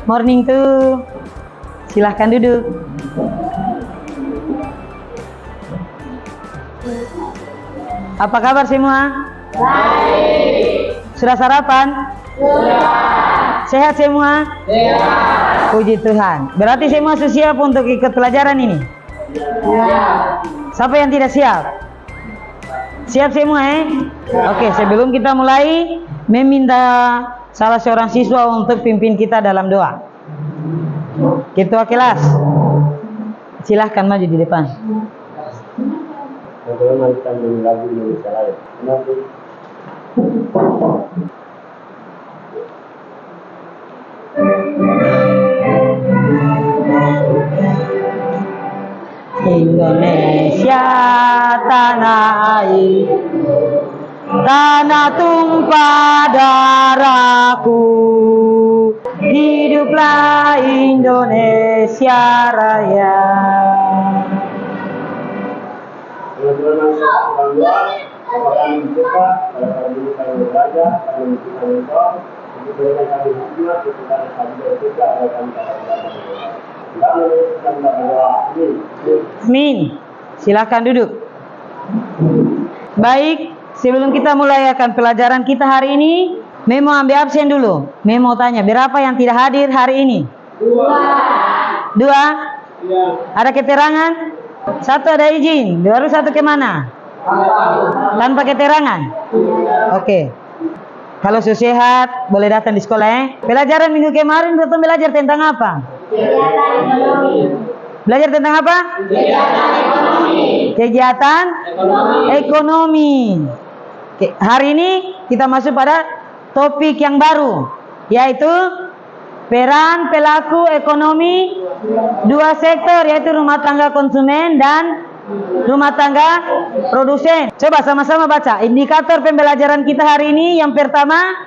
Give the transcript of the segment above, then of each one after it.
Morning tuh. Silahkan duduk. Apa kabar semua? Baik. Sudah sarapan? Sudah. Sehat semua? Sehat. Puji Tuhan. Berarti semua sudah siap untuk ikut pelajaran ini? Ya. Siapa yang tidak siap? Siap semua Oke, sebelum kita mulai, meminta salah seorang siswa untuk pimpin kita dalam doa. Ketua kelas, silahkan maju di depan. Indonesia tanah air, tanah tumpah darahku. Hiduplah Indonesia Raya. Amin. Silakan duduk. Baik, sebelum kita mulai akan pelajaran kita hari ini, Memo ambil absen dulu. Memo tanya, berapa yang tidak hadir hari ini? Dua? Ya. Ada keterangan? Satu ada izin, baru satu kemana? Tanpa keterangan? Oke. Kalau sudah sehat, boleh datang di sekolah Pelajaran minggu kemarin kita belajar tentang apa? Kegiatan ekonomi. Belajar tentang apa? Kegiatan ekonomi. Kegiatan ekonomi. Hari ini kita masuk pada topik yang baru, yaitu peran pelaku ekonomi dua sektor, yaitu rumah tangga konsumen dan rumah tangga produsen. Coba sama-sama baca indikator pembelajaran kita hari ini. Yang pertama,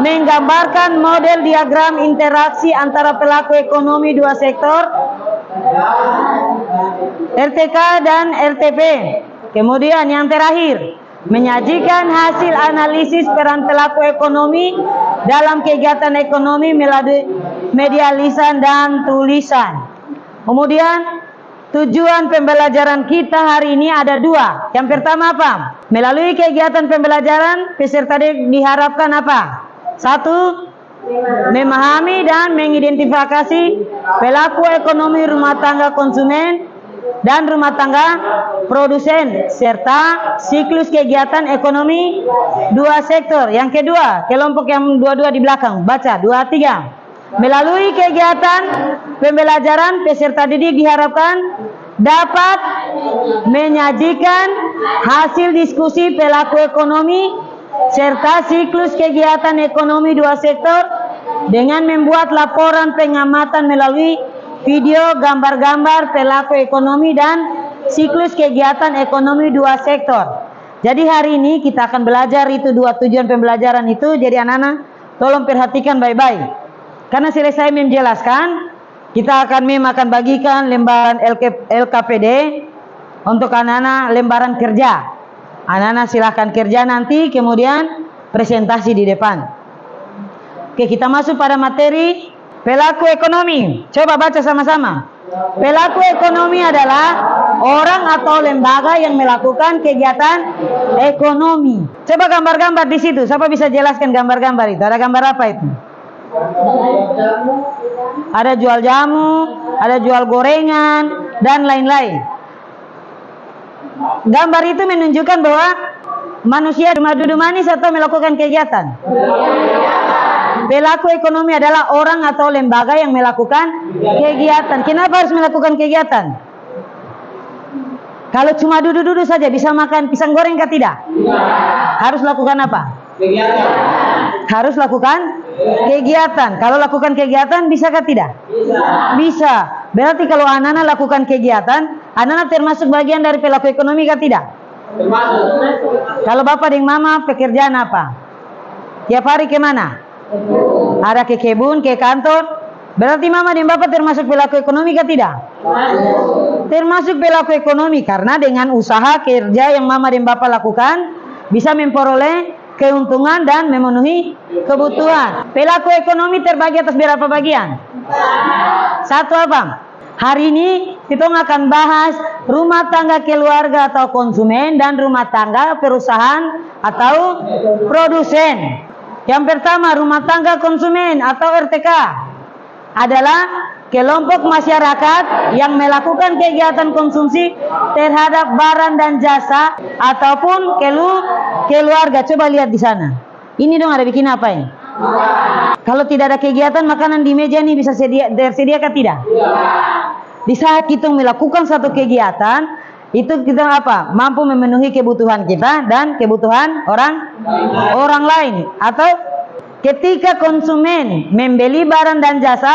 menggambarkan model diagram interaksi antara pelaku ekonomi dua sektor, RTK dan RTP. Kemudian yang terakhir, menyajikan hasil analisis peran pelaku ekonomi dalam kegiatan ekonomi melalui media lisan dan tulisan. Kemudian tujuan pembelajaran kita hari ini ada dua. Yang pertama apa? Melalui kegiatan pembelajaran, peserta diharapkan apa? Satu, memahami dan mengidentifikasi pelaku ekonomi rumah tangga konsumen dan rumah tangga produsen, serta siklus kegiatan ekonomi dua sektor. Yang kedua, kelompok yang dua-dua di belakang, baca 2, 3. Melalui kegiatan pembelajaran, peserta didik diharapkan dapat menyajikan hasil diskusi pelaku ekonomi serta siklus kegiatan ekonomi dua sektor dengan membuat laporan pengamatan melalui video, gambar-gambar pelaku ekonomi dan siklus kegiatan ekonomi dua sektor. Jadi hari ini kita akan belajar itu dua tujuan pembelajaran itu. Jadi anak-anak tolong perhatikan baik-baik. Karena selesai menjelaskan, kita akan bagikan lembaran LKPD untuk anak-anak lembaran kerja. Anak-anak silahkan kerja nanti, kemudian presentasi di depan. Oke, kita masuk pada materi pelaku ekonomi. Coba baca sama-sama. Pelaku ekonomi adalah orang atau lembaga yang melakukan kegiatan ekonomi. Coba gambar-gambar di situ. Siapa bisa jelaskan gambar-gambar itu? Ada gambar apa itu? Ada jual jamu, ada jual gorengan, dan lain-lain. Gambar itu menunjukkan bahwa manusia cuma duduk manis atau melakukan kegiatan. Pelaku ekonomi adalah orang atau lembaga yang melakukan kegiatan. Kenapa harus melakukan kegiatan? Kalau cuma duduk-duduk saja bisa makan pisang goreng kah tidak? Harus lakukan apa? Kegiatan. Harus lakukan kegiatan. Kalau lakukan kegiatan bisa kah tidak? Bisa. Berarti kalau anak-anak lakukan kegiatan, anak-anak termasuk bagian dari pelaku ekonomi kah tidak? Termasuk. Kalau bapak dan mama pekerjaan apa? Tiap hari kemana? Ada ke kebun, ke kantor. Berarti mama dan bapak termasuk pelaku ekonomi kah tidak? Termasuk pelaku ekonomi, karena dengan usaha kerja yang mama dan bapak lakukan bisa memperoleh keuntungan dan memenuhi kebutuhan. Pelaku ekonomi terbagi atas berapa bagian? Satu apa? Hari ini kita akan bahas rumah tangga keluarga atau konsumen dan rumah tangga perusahaan atau produsen. Yang pertama, rumah tangga konsumen atau RTK adalah kelompok masyarakat yang melakukan kegiatan konsumsi terhadap barang dan jasa ataupun keluarga. Coba lihat di sana. Ini dong ada bikin apa ini? Kalau tidak ada kegiatan, makanan di meja ini bisa tersedia kah tidak? Di saat kita melakukan satu kegiatan, itu kita apa? Mampu memenuhi kebutuhan kita dan kebutuhan orang lain. Atau ketika konsumen membeli barang dan jasa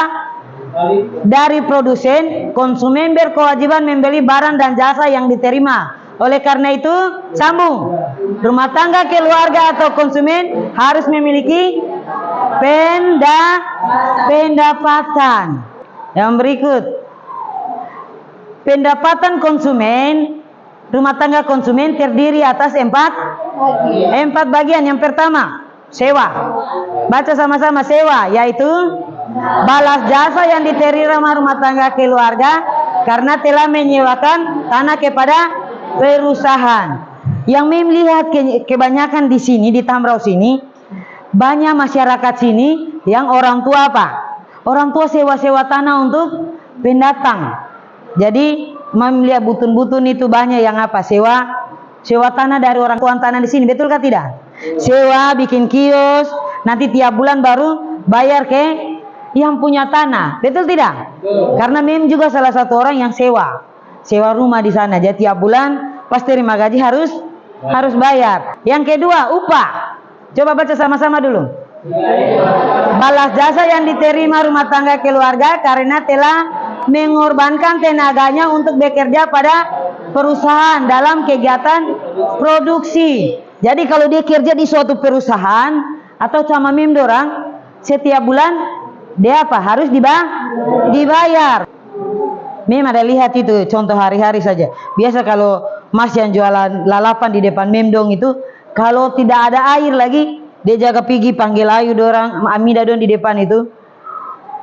dari produsen, konsumen berkewajiban membeli barang dan jasa yang diterima. Oleh karena itu, sambung. Rumah tangga keluarga atau konsumen harus memiliki pendapatan. Yang berikut, pendapatan konsumen, rumah tangga konsumen terdiri atas empat bagian. Yang pertama, sewa. Baca sama-sama, sewa, yaitu balas jasa yang diterima rumah tangga keluarga karena telah menyewakan tanah kepada perusahaan. Yang melihat kebanyakan di sini, di Tambrau sini, banyak masyarakat sini yang orang tua apa? Orang tua sewa-sewa tanah untuk pendatang. Jadi melihat butun-butun itu banyak yang apa? Sewa tanah dari orang tua tanah di sini, betul kah tidak? Sewa, bikin kios, nanti tiap bulan baru bayar ke yang punya tanah, betul tidak? Karena mem juga salah satu orang yang sewa rumah di sana. Jadi tiap bulan pas terima gaji harus bayar. Yang kedua, upah. Coba baca sama-sama dulu. Balas jasa yang diterima rumah tangga keluarga karena telah mengorbankan tenaganya untuk bekerja pada perusahaan dalam kegiatan produksi. Jadi kalau dia kerja di suatu perusahaan atau sama mem dorang, setiap bulan dia apa? Harus dibayar. Mem ada lihat itu contoh hari-hari saja. Biasa kalau mas yang jualan lalapan di depan mem dong itu, kalau tidak ada air lagi, dia jaga pergi panggil ayu dorang, amida dong di depan itu,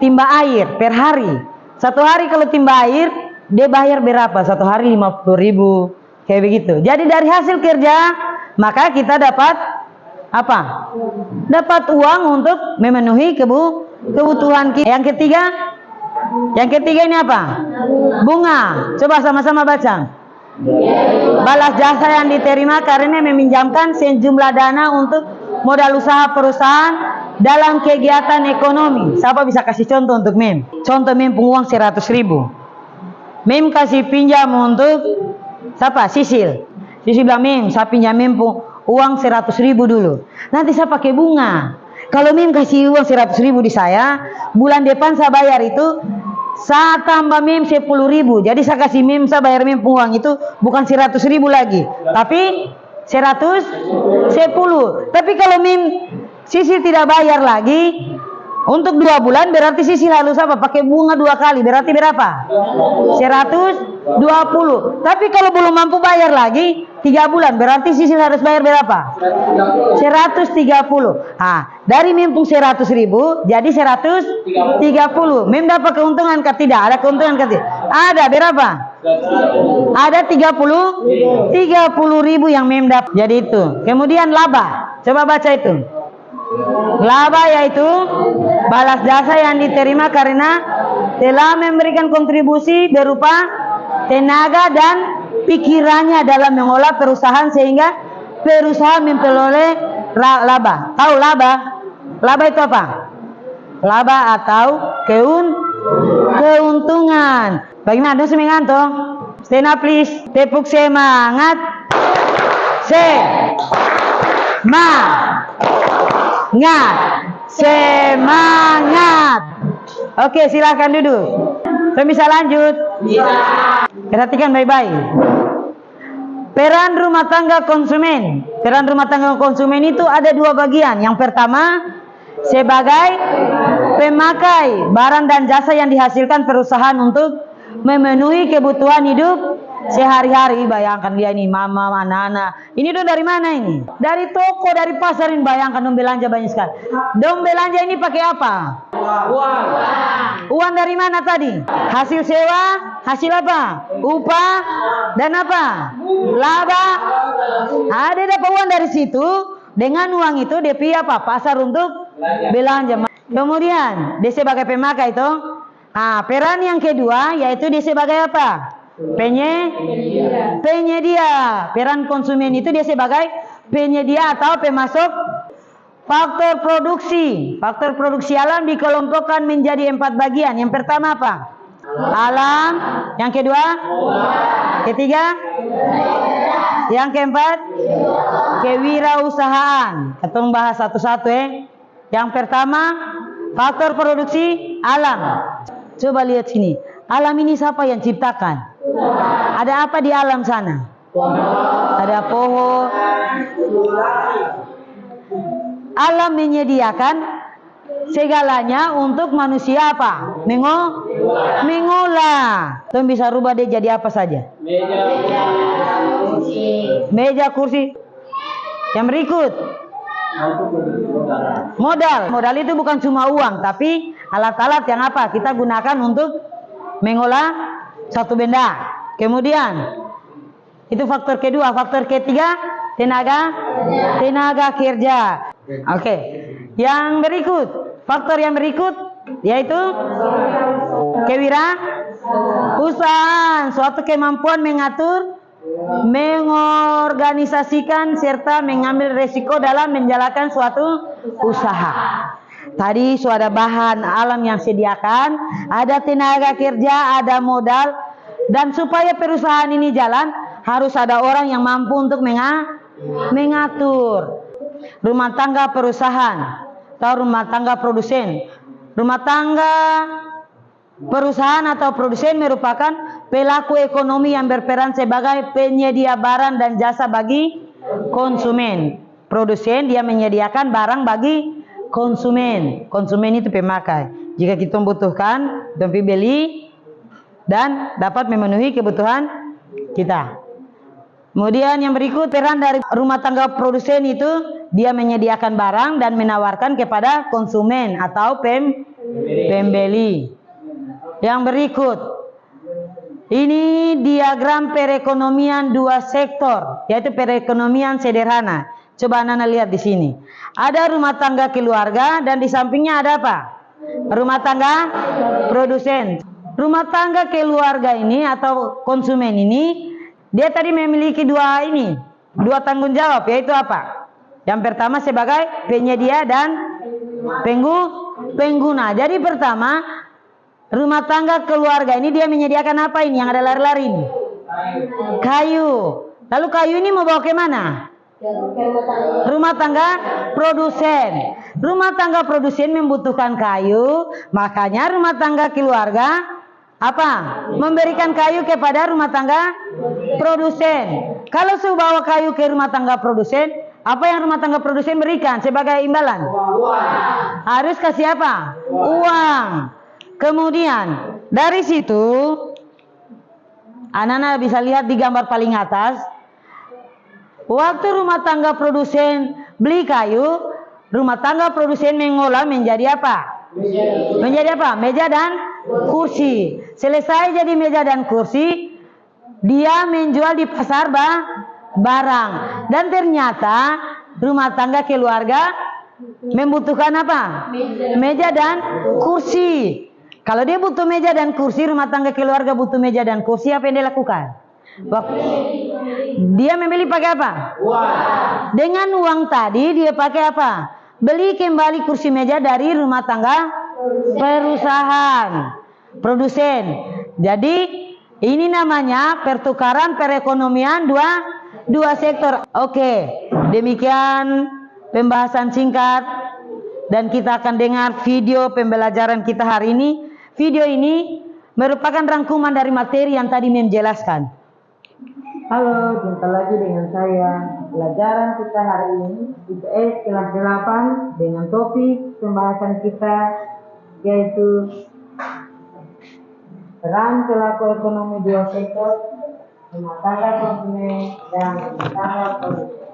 timba air per hari. Satu hari kalau timba air, dia bayar berapa? Satu hari 50.000, kayak begitu. Jadi dari hasil kerja, maka kita dapat apa? Dapat uang untuk memenuhi kebutuhan kita. Yang ketiga ini apa? Bunga. Coba sama-sama baca. Balas jasa yang diterima karena meminjamkan sejumlah dana untuk modal usaha perusahaan dalam kegiatan ekonomi. Siapa bisa kasih contoh untuk mem? Contoh mem uang 100.000. Mem kasih pinjam untuk siapa? Sisil bilang mem, saya pinjam mem uang 100.000 dulu. Nanti saya pakai bunga. Kalau mem kasih uang 100.000 di saya, bulan depan saya bayar itu, saya tambah mem 10.000. Jadi saya kasih mem, saya bayar mem uang itu bukan 100.000 lagi, tapi 110. Tapi kalau mem Sisil tidak bayar lagi untuk 2 bulan, berarti Sisil harus apa? Pakai bunga 2 kali, berarti berapa? 120. Tapi kalau belum mampu bayar lagi 3 bulan, berarti Sisil harus bayar berapa? 130. Dari mem 100.000 jadi 130. Mem dapat keuntungan kah tidak? Ada keuntungan kah tidak? Ada, berapa? Ada 30.000 yang mem dapat. Jadi itu. Kemudian laba. Coba baca itu. Laba yaitu balas jasa yang diterima karena telah memberikan kontribusi berupa tenaga dan pikirannya dalam mengolah perusahaan sehingga perusahaan memperoleh laba. Tahu laba? Laba itu apa? Laba atau keuntungan. Bagaimana? Ada semangat toh? Stand up please. Tepuk semangat. Semangat. Oke, silakan duduk. Saya bisa lanjut? Perhatikan baik-baik. Peran rumah tangga konsumen. Peran rumah tangga konsumen itu ada 2 bagian. Yang pertama, sebagai pemakai barang dan jasa yang dihasilkan perusahaan untuk memenuhi kebutuhan hidup sehari-hari. Bayangkan dia ini mama, anak-anak. Ini dong dari mana ini? Dari toko, dari pasar ini. Bayangkan dong belanja banyak sekali. Dong belanja ini pakai apa? Uang. Uang dari mana tadi? Hasil sewa, hasil apa? Upah dan apa? Laba. Ada dapat uang dari situ. Dengan uang itu dia pergi apa? Pasar untuk belanja. Kemudian dia sebagai pemakai itu. Nah, peran yang kedua yaitu dia sebagai apa? Penyedia. Peran konsumen itu dia sebagai penyedia atau pemasok. Faktor produksi. Faktor produksi alam dikelompokkan menjadi 4 bagian. Yang pertama apa? Alam. Yang kedua? Ketiga? Yang keempat? Kewirausahaan. Kita bahas satu-satu ya. Yang pertama, faktor produksi alam. Coba lihat sini. Alam ini siapa yang ciptakan? Ada apa di alam sana? Ada pohon. Alam menyediakan segalanya untuk manusia apa? Mengolah. Tuh bisa rubah dia jadi apa saja? Meja, kursi. Yang berikut. Modal itu bukan cuma uang, tapi alat-alat yang apa kita gunakan untuk mengolah satu benda. Kemudian itu faktor kedua. Faktor ketiga, tenaga kerja. Oke. Yang berikut, faktor yang berikut yaitu kewirausahaan, suatu kemampuan mengatur, mengorganisasikan serta mengambil resiko dalam menjalankan suatu usaha. Tadi sudah ada bahan alam yang sediakan, ada tenaga kerja, ada modal, dan supaya perusahaan ini jalan harus ada orang yang mampu untuk mengatur. Rumah tangga perusahaan atau rumah tangga produsen. Rumah tangga perusahaan atau produsen merupakan pelaku ekonomi yang berperan sebagai penyedia barang dan jasa bagi konsumen. Produsen dia menyediakan barang bagi konsumen. Konsumen itu pemakai. Jika kita membutuhkan, kita beli dan dapat memenuhi kebutuhan kita. Kemudian yang berikut, peran dari rumah tangga produsen itu dia menyediakan barang dan menawarkan kepada konsumen atau pembeli. Yang berikut, ini diagram perekonomian dua sektor, yaitu perekonomian sederhana. Coba anak-anak lihat di sini. Ada rumah tangga keluarga dan di sampingnya ada apa? Rumah tangga produsen. Rumah tangga keluarga ini atau konsumen ini, dia tadi memiliki dua tanggung jawab, yaitu apa? Yang pertama sebagai penyedia dan pengguna. Jadi pertama, rumah tangga keluarga ini dia menyediakan apa ini? Yang ada lari-lari ini? Kayu. Lalu kayu ini mau bawa ke mana? Rumah tangga produsen. Rumah tangga produsen membutuhkan kayu, makanya rumah tangga keluarga apa? Memberikan kayu kepada rumah tangga produsen. Kalau saya bawa kayu ke rumah tangga produsen, apa yang rumah tangga produsen berikan sebagai imbalan? Harus kasih apa? Uang. Kemudian dari situ anak-anak bisa lihat di gambar paling atas. Waktu rumah tangga produsen beli kayu, rumah tangga produsen mengolah menjadi apa? Menjadi apa? Meja dan kursi. Selesai jadi meja dan kursi, dia menjual di pasar barang. Dan ternyata rumah tangga keluarga membutuhkan apa? Meja dan kursi. Kalau dia butuh meja dan kursi, rumah tangga keluarga butuh meja dan kursi, apa yang dia lakukan? Dia membeli pakai apa? Uang. Dengan uang tadi dia pakai apa? Beli kembali kursi meja dari rumah tangga perusahaan produsen. Jadi ini namanya pertukaran perekonomian dua sektor. Oke, demikian pembahasan singkat dan kita akan dengar video pembelajaran kita hari ini. Video ini merupakan rangkuman dari materi yang tadi menjelaskan. Halo, jumpa lagi dengan saya. Pelajaran kita hari ini IPS kelas 8 dengan topik pembahasan kita yaitu peran pelaku ekonomi dua sektor mematahkan konsumen, dan mematahkan produsen.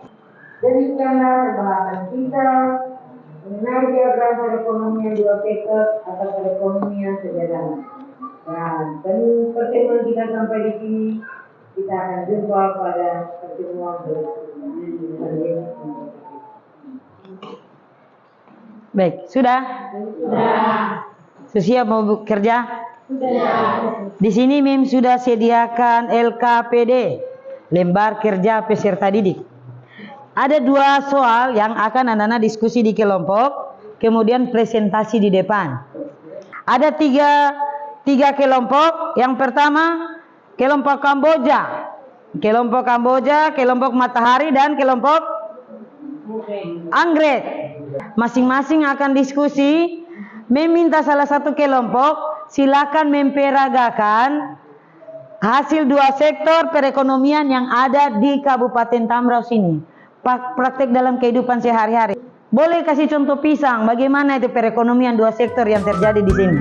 Demikianlah pembahasan kita mengenai diagram perekonomian dua sektor atau perekonomian sederhana. Dan pertemuan kita sampai di sini. Kita akan jumpa pada pertemuan berikutnya. Baik, sudah? Sudah siap mau bekerja? Sudah. Di sini Mim sudah sediakan LKPD, lembar kerja peserta didik. Ada 2 soal yang akan anak-anak diskusi di kelompok, kemudian presentasi di depan. Ada tiga kelompok. Yang pertama kelompok Kamboja, kelompok Matahari, dan kelompok Anggrek. Masing-masing akan diskusi. Meminta salah satu kelompok silakan memperagakan hasil 2 sektor perekonomian yang ada di Kabupaten Tambrau sini. Praktek dalam kehidupan sehari-hari. Boleh kasih contoh pisang, bagaimana itu perekonomian 2 sektor yang terjadi di sini?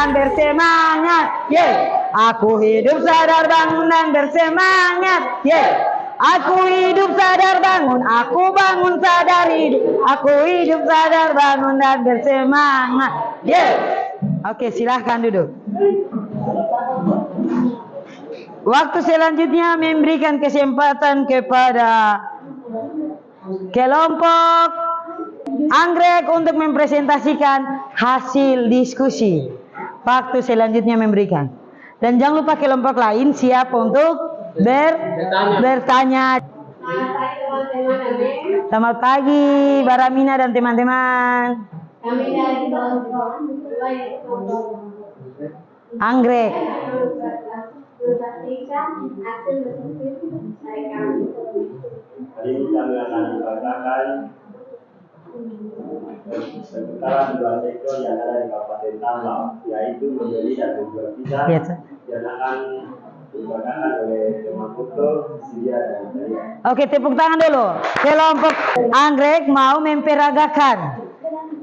Bersemangat, Aku hidup sadar bangun dan bersemangat, Aku hidup sadar bangun, aku bangun sadar hidup. Aku hidup sadar bangun dan bersemangat, Oke, silahkan duduk. Waktu selanjutnya memberikan kesempatan kepada kelompok Anggrek untuk mempresentasikan hasil diskusi. Waktu selanjutnya memberikan. Dan jangan lupa kelompok lain siap untuk bertanya. Selamat pagi Baramina dan teman-teman. Kami dari Anggrek. Hari ini kami akan membacakan seputaran 2 sektor yang ada di Kabupaten Tambrau, yaitu membeli dan menjual pisang, yang akan dibacakan oleh teman foto Sidia dan saya. Oke, tepuk tangan dulu. Kelompok Anggrek mau memperagakan.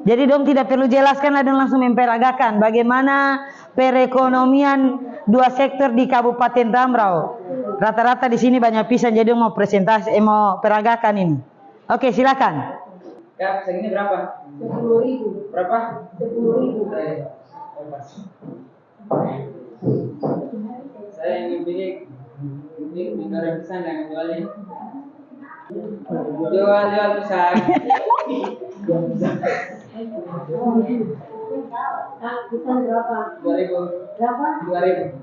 Jadi dong tidak perlu jelaskan, dan langsung memperagakan bagaimana perekonomian 2 sektor di Kabupaten Tambrau. Rata-rata di sini banyak pisang, jadi mau presentasi, mau peragakan ini. Oke, silakan. Kak, segini berapa? 10.000. Berapa? 10.000. Saya ingin beli negara pisang dan jualnya. Jual pisang. Pisang berapa? 2.000. Berapa? 2.000.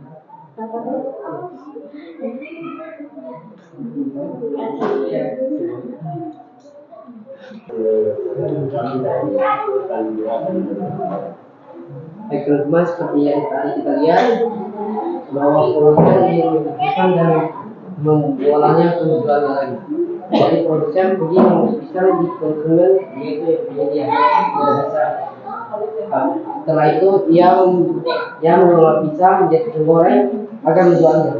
Teman seperti yang tadi kita lihat bahwa produsen mengumpulkan dan menjualnya ke menjualnya lagi. Jadi produsen pergi mengumpulkan di konsumen, yaitu penyedia tidak bisa. Setelah itu ia mengolah pisang menjadi goreng agar menjualnya.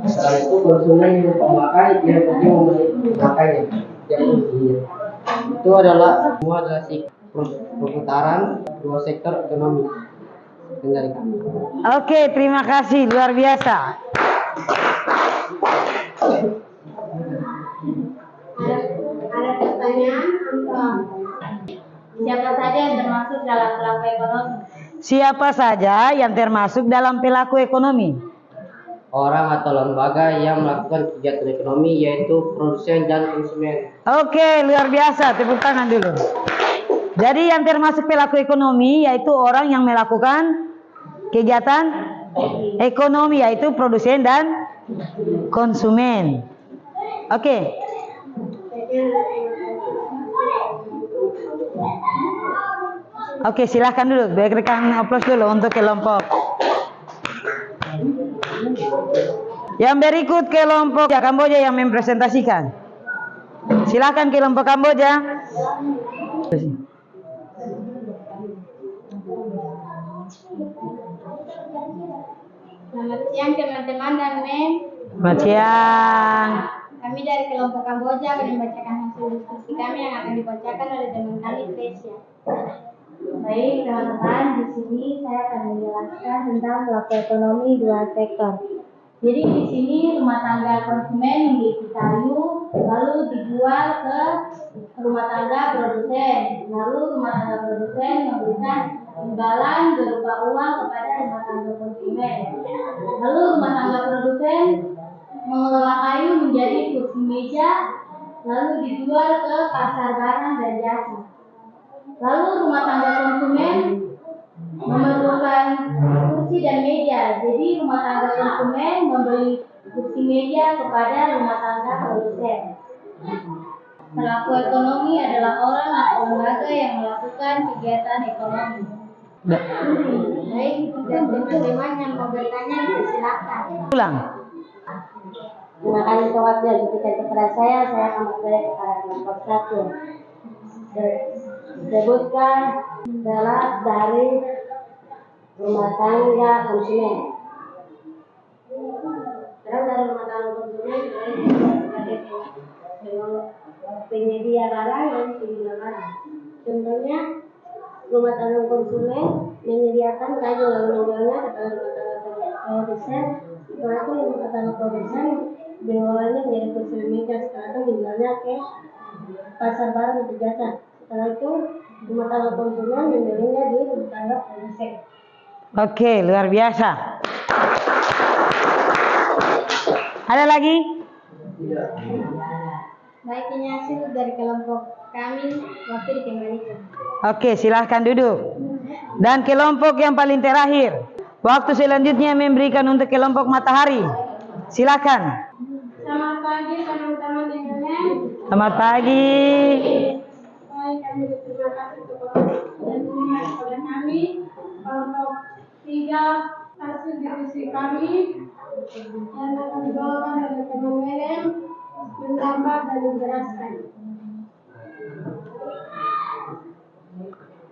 Setelah itu konsumen yang memakai dia pergi memakainya. Itu adalah semua adalah perputaran 2 sektor ekonomi dari kami. Oke, terima kasih, luar biasa. Ada pertanyaan untuk siapa saja yang termasuk dalam pelaku ekonomi? Siapa saja yang termasuk dalam pelaku ekonomi? Orang atau lembaga yang melakukan kegiatan ekonomi, yaitu produsen dan konsumen. Oke, luar biasa. Tepuk tangan dulu. Jadi yang termasuk pelaku ekonomi yaitu orang yang melakukan kegiatan ekonomi, yaitu produsen dan konsumen. Oke. Oke, silahkan dulu. Berikan aplaus dulu untuk kelompok. Yang berikut kelompok Kamboja yang mempresentasikan. Silahkan kelompok Kamboja. Selamat siang teman-teman dan Mem. Selamat siang. Kami dari kelompok Kamboja akan membacakan hasil diskusi kami yang akan dibacakan oleh teman kami Tresia. Baik teman-teman, di sini saya akan menjelaskan tentang pelaku ekonomi dua sektor. Jadi di sini rumah tangga konsumen memiliki kayu, lalu dijual ke rumah tangga produsen, lalu rumah tangga produsen memberikan imbalan berupa uang kepada rumah tangga konsumen. Lalu rumah tangga produsen mengolah kayu menjadi kursi meja, lalu dijual ke pasar barang dan jasa. Lalu rumah tangga konsumen memerlukan kursi dan meja, jadi rumah tangga konsumen membeli kursi meja kepada rumah tangga produsen. Pelaku ekonomi adalah orang atau lembaga yang melakukan kegiatan ekonomi. Baik, dan teman-teman yang mau bertanya silakan. Ulang. Terima kasih waktu yang diberikan kepada saya akan bertanya kepada kelompok satu. Sebutkan adalah dari rumah tangga konsumen. Terus dari rumah tangga konsumen sebagai penyedia barang dan penjual barang. Contohnya, rumah tangga konsumen menyediakan kayu lalu menjualnya kepada rumah tangga produsen. Setelah itu rumah tangga produsen menjualnya menjadi kursi meja, setelah itu menjualnya ke pasar barang atau jasa. Setelah itu rumah tangga konsumen membelinya di rumah tangga produsen. Oke, luar biasa. Ada lagi? Baik, ini hasil dari kelompok kami, waktu dikembalikan. Oke, silahkan duduk. Dan kelompok yang paling terakhir, waktu selanjutnya memberikan untuk kelompok matahari. Silakan. Selamat pagi teman-teman di sini. Selamat pagi. Baik, kami berterima kasih kepada dan terima kepada kami untuk 3 hasil diskusi kami yang akan dibawakan oleh teman Melem menambah dan menjelaskan.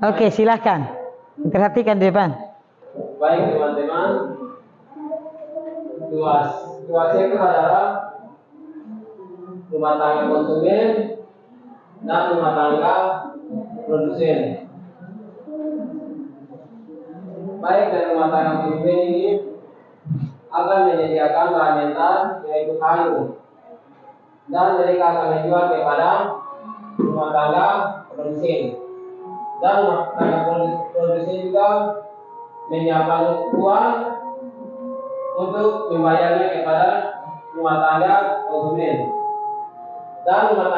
Oke, silakan. Perhatikan di depan. Baik teman-teman, dua sektor adalah rumah tangga konsumen dan rumah tangga produsen. Baik dari rumah tangga konsumen ini akan menyediakan bahan mentah yaitu kayu, dan mereka akan menjual kepada rumah tangga produsen. Dan rumah tangga produsen juga menyiapkan uang untuk membayarnya kepada rumah tangga konsumen. Dan rumah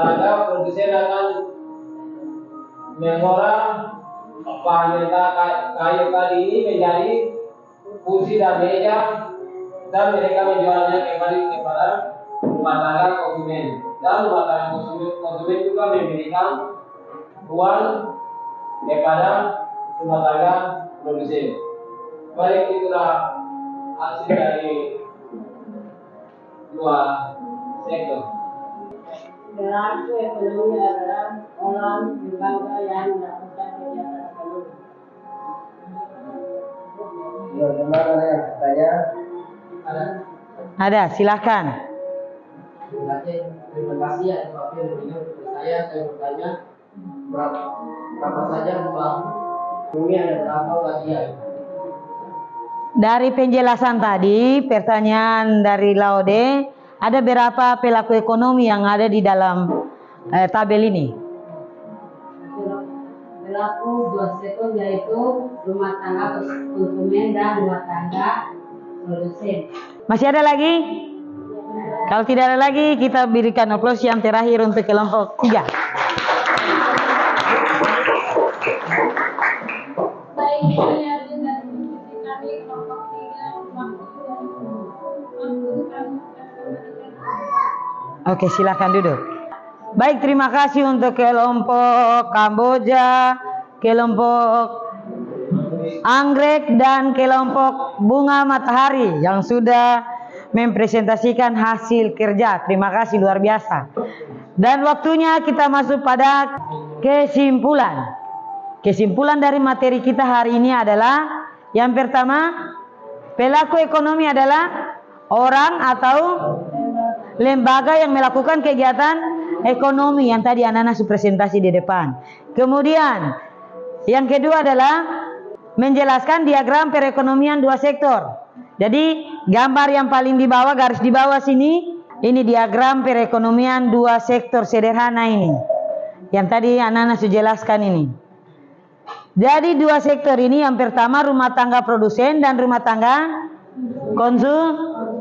tangga produsen akan mengolah bahan mentah kayu tadi ini menjadi kursi dan meja, dan mereka menjualnya kembali kepada rumah tangga konsumen. Dan rumah tangga konsumen juga memberikan uang kepada rumah tangga produsen. Baik, itulah hasil dari dua sektor. Pelaku ekonomi adalah orang lembaga yang melakukan kegiatan ekonomi. Ya, gimana yang bertanya? Ada, silakan. Terima kasih ya Bapak yang memberikan kepada saya bertanya berapa saja rumah bumi ada berapa bagian? Dari penjelasan tadi, pertanyaan dari Laude, ada berapa pelaku ekonomi yang ada di dalam tabel ini? Pelaku 2 sektor yaitu rumah tangga konsumen dan rumah tangga produsen. Masih ada lagi? Kalau tidak ada lagi, kita berikan aplaus yang terakhir untuk kelompok 3. Baik, ini ada dari kami kelompok 3 Oke, silakan duduk. Baik, terima kasih untuk kelompok Kamboja, kelompok anggrek, dan kelompok bunga matahari yang sudah mempresentasikan hasil kerja. Terima kasih, luar biasa. Dan waktunya kita masuk pada kesimpulan. Kesimpulan dari materi kita hari ini adalah yang pertama, pelaku ekonomi adalah orang atau lembaga yang melakukan kegiatan ekonomi yang tadi anak-anak presentasi di depan. Kemudian yang kedua adalah menjelaskan diagram perekonomian 2 sektor. Jadi gambar yang paling di bawah, garis di bawah sini, ini diagram perekonomian 2 sektor sederhana ini. Yang tadi anak-anak sudah jelaskan ini. Jadi 2 sektor ini, yang pertama rumah tangga produsen dan rumah tangga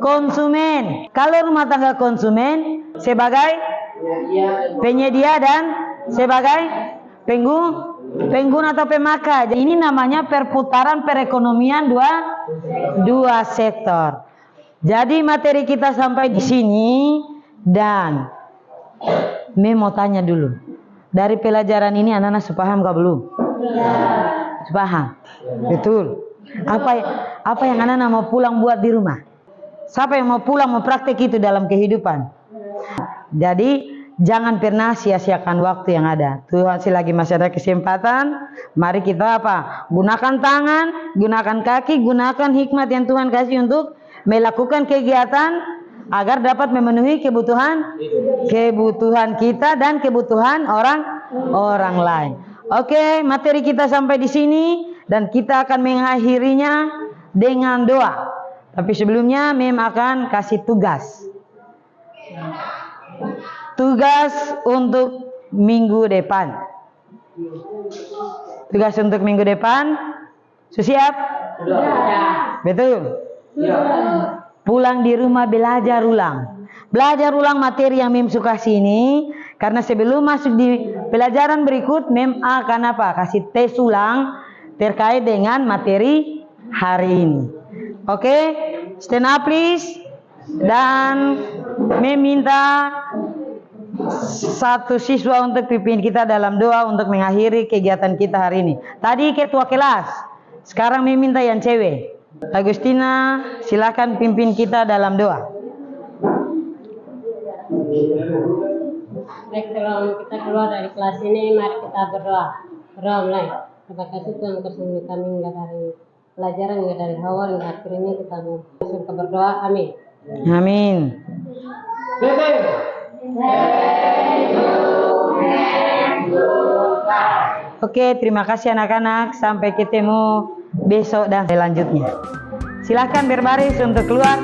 konsumen. Kalau rumah tangga konsumen sebagai penyedia dan sebagai pengguna atau pemakai. Jadi ini namanya perputaran perekonomian dua sektor. Jadi materi kita sampai di sini, dan mau tanya dulu. Dari pelajaran ini anak-anak sepaham gak belum? Sepaham. Betul. Apa yang anak-anak mau pulang buat di rumah? Siapa yang mau pulang mau praktek itu dalam kehidupan? Jadi jangan pernah sia-siakan waktu yang ada. Tuhan selagi masih ada kesempatan, mari kita gunakan tangan, gunakan kaki, gunakan hikmat yang Tuhan kasih untuk melakukan kegiatan agar dapat memenuhi kebutuhan kita dan kebutuhan orang lain. Oke, materi kita sampai di sini dan kita akan mengakhirinya dengan doa. Tapi sebelumnya Mem akan kasih tugas. Tugas untuk minggu depan. Tugas untuk minggu depan. Siap? Betul? Pulang di rumah belajar ulang. Belajar ulang materi yang Mem suka sini. Karena sebelum masuk di pelajaran berikut, Mem akan kasih tes ulang terkait dengan materi hari ini. Oke, stand up please. Dan Mem minta satu siswa untuk pimpin kita dalam doa untuk mengakhiri kegiatan kita hari ini. Tadi ketua kelas, sekarang Mem minta yang cewek. Agustina, silakan pimpin kita dalam doa. Baik, sebelum kita keluar dari kelas ini, mari kita berdoa. Berdoa mulai. Terima kasih Tuhan kasih kami hingga dari pelajaran hingga dari awal hingga akhirnya kita mau masuk ke berdoa. Amin. Amin. Oke, terima kasih anak-anak. Sampai ketemu besok dan selanjutnya. Silakan berbaris untuk keluar.